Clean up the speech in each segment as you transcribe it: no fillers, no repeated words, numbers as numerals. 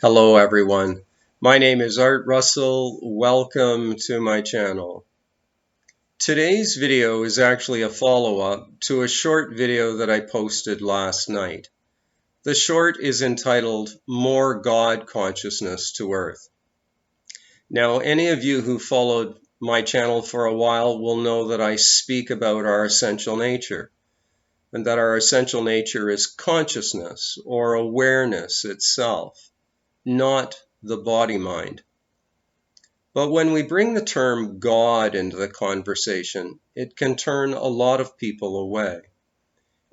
Hello everyone, my name is Art Russell. Welcome to my channel. Today's video is actually a follow-up to a short video that I posted last night. The short is entitled More God Consciousness to Earth. Now, any of you who followed my channel for a while will know that I speak about our essential nature, and that our essential nature is consciousness or awareness itself, not the body-mind. But when we bring the term God into the conversation, it can turn a lot of people away.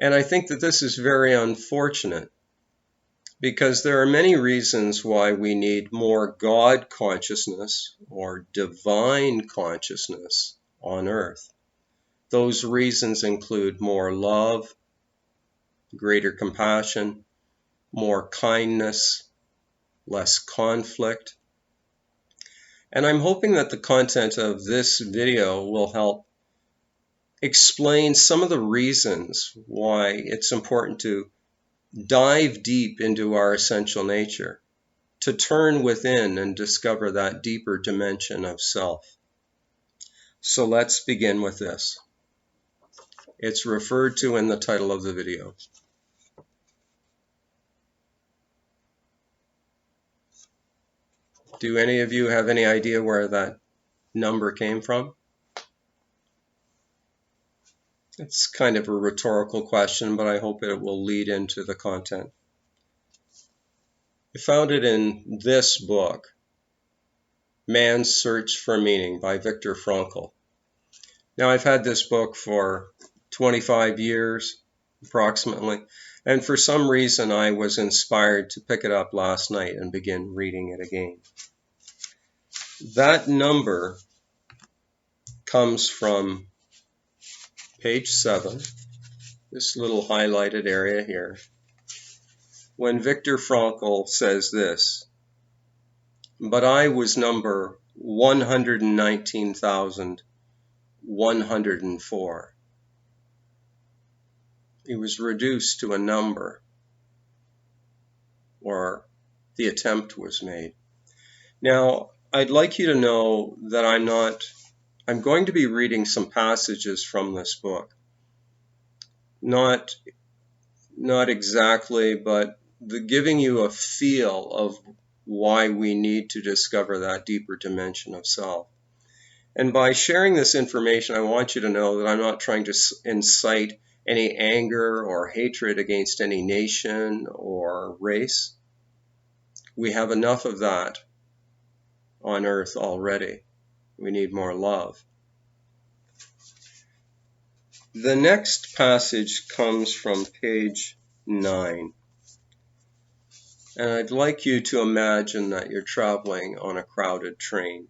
And I think that this is very unfortunate, because there are many reasons why we need more God consciousness or divine consciousness on earth. Those reasons include more love, greater compassion, more kindness, less conflict. And I'm hoping that the content of this video will help explain some of the reasons why it's important to dive deep into our essential nature, to turn within and discover that deeper dimension of self. So let's begin with this. It's referred to in the title of the video. Do any of you have any idea where that number came from? It's kind of a rhetorical question, but I hope it will lead into the content. I found it in this book, Man's Search for Meaning by Viktor Frankl. Now, I've had this book for 25 years, approximately, and for some reason I was inspired to pick it up last night and begin reading it again. That number comes from page 7, this little highlighted area here, when Viktor Frankl says this: "But I was number 119,104. He was reduced to a number, or the attempt was made. Now, I'd like you to know that I'm going to be reading some passages from this book. Not exactly, but giving you a feel of why we need to discover that deeper dimension of self. And by sharing this information, I want you to know that I'm not trying to incite any anger or hatred against any nation or race. We have enough of that on earth already. We need more love. The next passage comes from page 9. And I'd like you to imagine that you're traveling on a crowded train.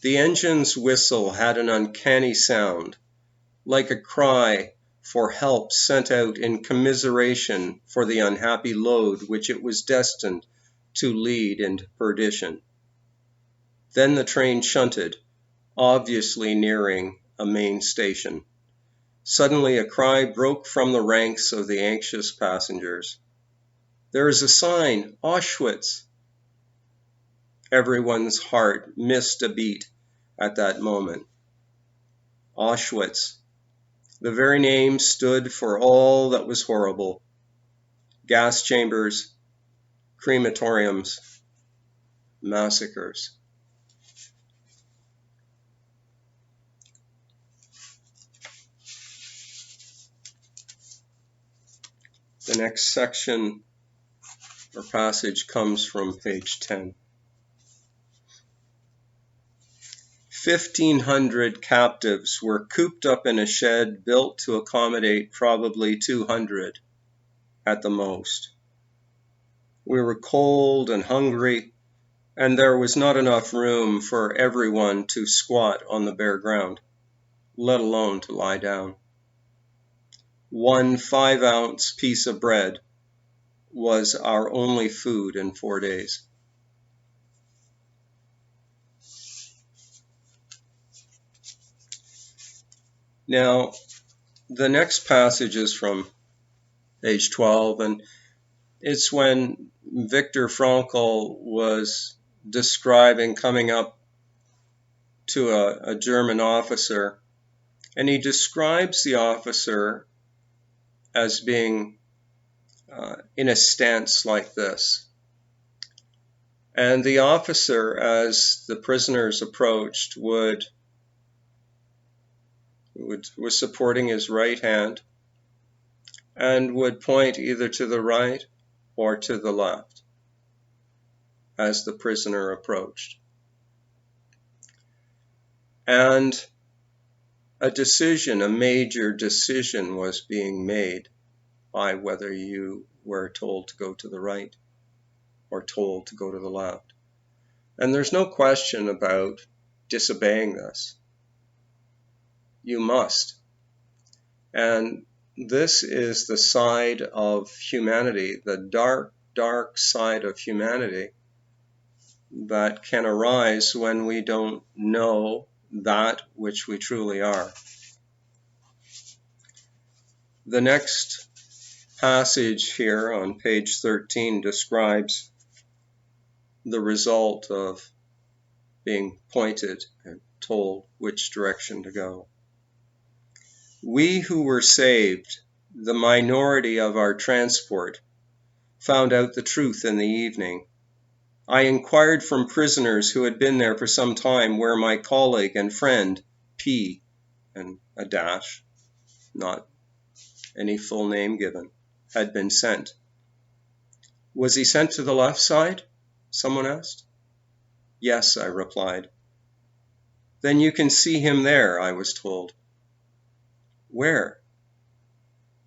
The engine's whistle had an uncanny sound, like a cry for help sent out in commiseration for the unhappy load which it was destined to lead into perdition. Then the train shunted, obviously nearing a main station. Suddenly a cry broke from the ranks of the anxious passengers. "There is a sign, Auschwitz!" Everyone's heart missed a beat at that moment. Auschwitz. The very name stood for all that was horrible. Gas chambers, crematoriums, massacres. The next section or passage comes from page 10. 1,500 captives were cooped up in a shed built to accommodate probably 200 at the most. We were cold and hungry, and there was not enough room for everyone to squat on the bare ground, let alone to lie down. One 5-ounce piece of bread was our only food in 4 days. Now, the next passage is from page 12, and It's when Viktor Frankl was describing coming up to a German officer, and he describes the officer as being in a stance like this. And the officer, as the prisoners approached, was supporting his right hand and would point either to the right or to the left as the prisoner approached. And a decision, a major decision, was being made by whether you were told to go to the right or told to go to the left. And there's no question about disobeying this. You must. And this is the side of humanity, the dark, dark side of humanity that can arise when we don't know that which we truly are. The next passage here on page 13 describes the result of being pointed and told which direction to go. We who were saved, the minority of our transport, found out the truth in the evening. I inquired from prisoners who had been there for some time where my colleague and friend, P, and a dash, not any full name given, had been sent. Was he sent to the left side? Someone asked. Yes, I replied. Then you can see him there, I was told. Where?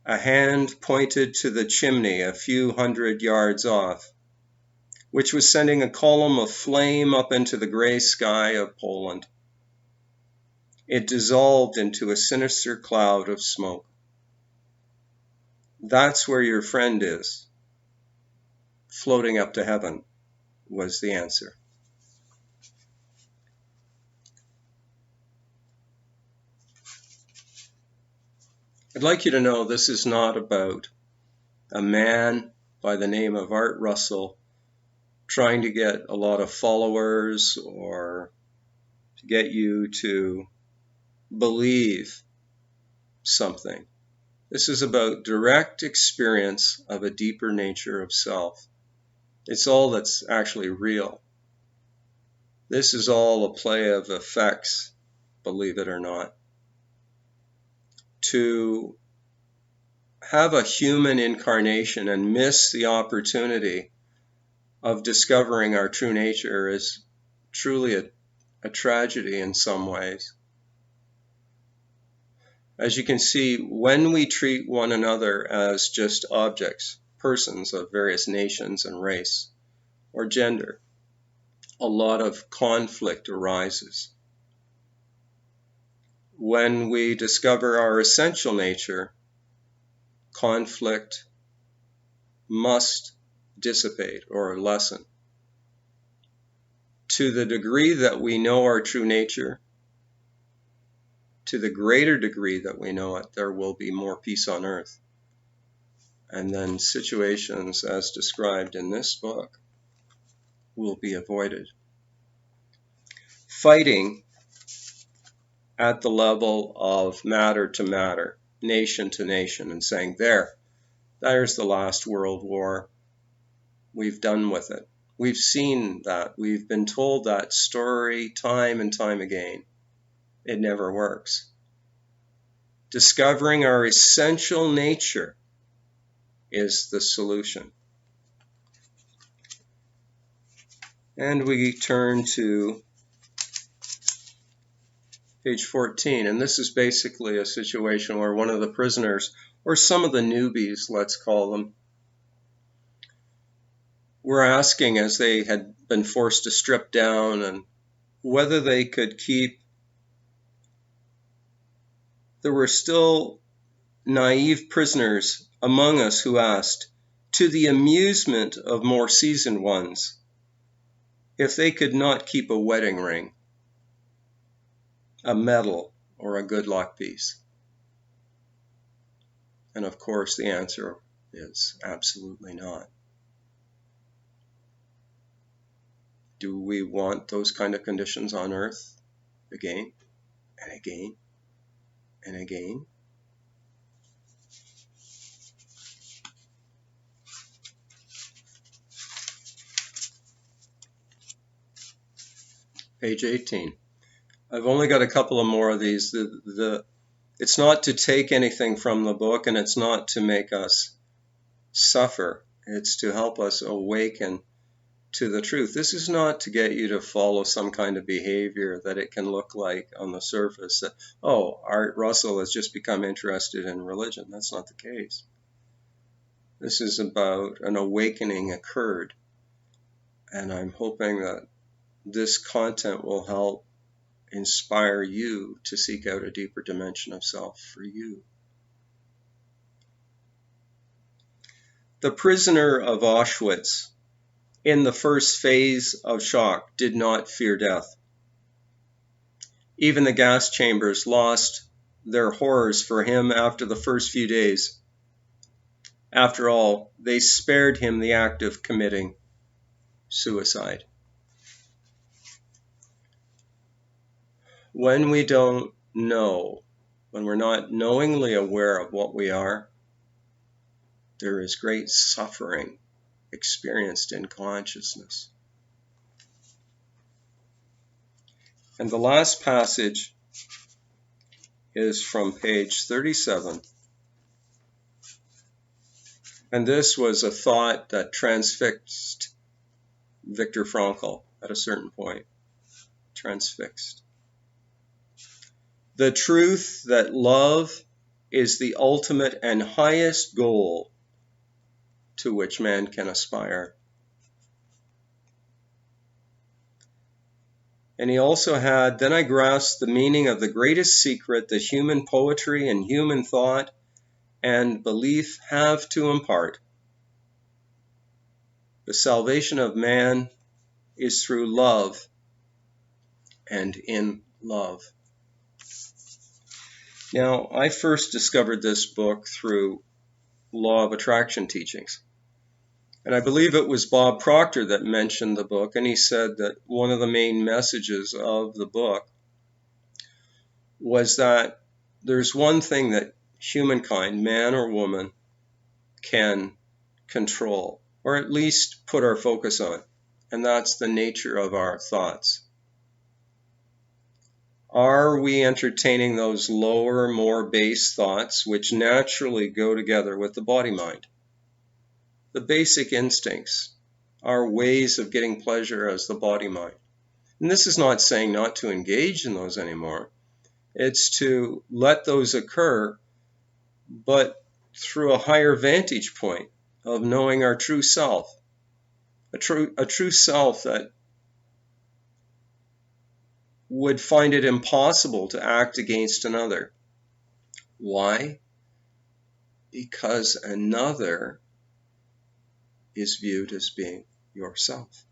A hand pointed to the chimney a few hundred yards off, which was sending a column of flame up into the gray sky of Poland. It dissolved into a sinister cloud of smoke. That's where your friend is, floating up to heaven, was the answer. I'd like you to know this is not about a man by the name of Art Russell trying to get a lot of followers or to get you to believe something. This is about direct experience of a deeper nature of self. It's all that's actually real. This is all a play of effects, believe it or not. To have a human incarnation and miss the opportunity of discovering our true nature is truly a tragedy in some ways. As you can see, when we treat one another as just objects, persons of various nations and race or gender, a lot of conflict arises. When we discover our essential nature, conflict must dissipate or lessen. To the degree that we know our true nature, to the greater degree that we know it, there will be more peace on earth. And then situations as described in this book will be avoided. Fighting at the level of matter to matter, nation to nation, and saying, there's the last world war. We've done with it. We've seen that. We've been told that story time and time again. It never works. Discovering our essential nature is the solution. And we turn to page 14, and this is basically a situation where one of the prisoners, or some of the newbies, let's call them, were asking, as they had been forced to strip down, and whether they could keep. There were still naive prisoners among us who asked, to the amusement of more seasoned ones, if they could not keep a wedding ring, a medal, or a good luck piece. And of course the answer is absolutely not. Do we want those kind of conditions on earth again and again and again? Page 18. I've only got a couple of more of these. It's not to take anything from the book, and it's not to make us suffer. It's to help us awaken to the truth. This is not to get you to follow some kind of behavior that it can look like on the surface that, oh, Art Russell has just become interested in religion. That's not the case. This is about an awakening occurred, and I'm hoping that this content will help inspire you to seek out a deeper dimension of self for you. The prisoner of Auschwitz in the first phase of shock did not fear death. Even the gas chambers lost their horrors for him after the first few days. After all, they spared him the act of committing suicide. When we don't know, when we're not knowingly aware of what we are, there is great suffering experienced in consciousness. And the last passage is from page 37. And this was a thought that transfixed Viktor Frankl at a certain point. Transfixed. The truth that love is the ultimate and highest goal to which man can aspire. And he also had, then I grasped the meaning of the greatest secret that human poetry and human thought and belief have to impart. The salvation of man is through love and in love. Now, I first discovered this book through law of attraction teachings. And I believe it was Bob Proctor that mentioned the book, and he said that one of the main messages of the book was that there's one thing that humankind, man or woman, can control, or at least put our focus on, and that's the nature of our thoughts. Are we entertaining those lower, more base thoughts which naturally go together with the body-mind? The basic instincts are ways of getting pleasure as the body-mind. And this is not saying not to engage in those anymore. It's to let those occur, but through a higher vantage point of knowing our true self. A true self that would find it impossible to act against another. Why? Because another is viewed as being yourself.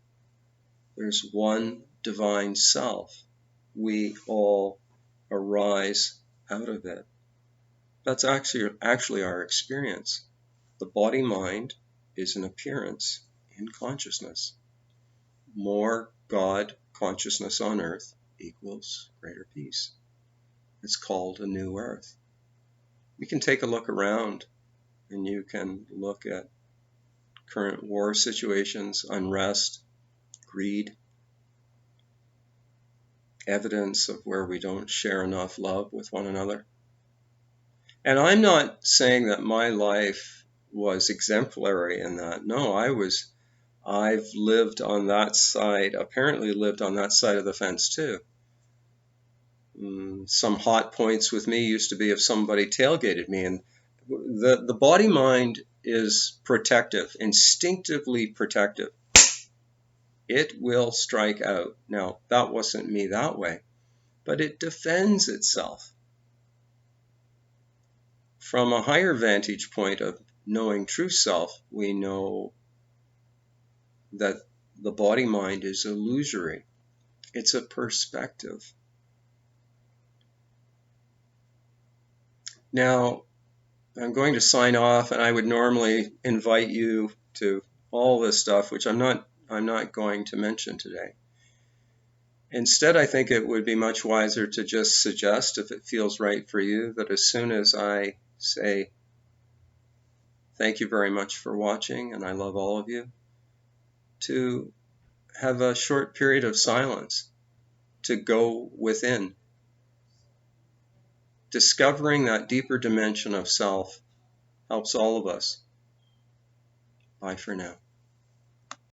There's one divine self. We all arise out of it. That's actually our experience. The body-mind is an appearance in consciousness. More God consciousness on earth equals greater peace. It's called a new earth. You can take a look around and you can look at current war situations, unrest, greed, evidence of where we don't share enough love with one another. And I'm not saying that my life was exemplary in that. No, I've lived on that side, apparently lived on that side of the fence too. Some hot points with me used to be if somebody tailgated me, and the body-mind is protective, instinctively protective. It will strike out. Now, that wasn't me that way, but it defends itself. From a higher vantage point of knowing true self, we know that the body-mind is illusory. It's a perspective. Now, I'm going to sign off, and I would normally invite you to all this stuff, which I'm not going to mention today. Instead, I think it would be much wiser to just suggest, if it feels right for you, that as soon as I say, thank you very much for watching, and I love all of you, to have a short period of silence, to go within. Discovering that deeper dimension of self helps all of us. Bye for now.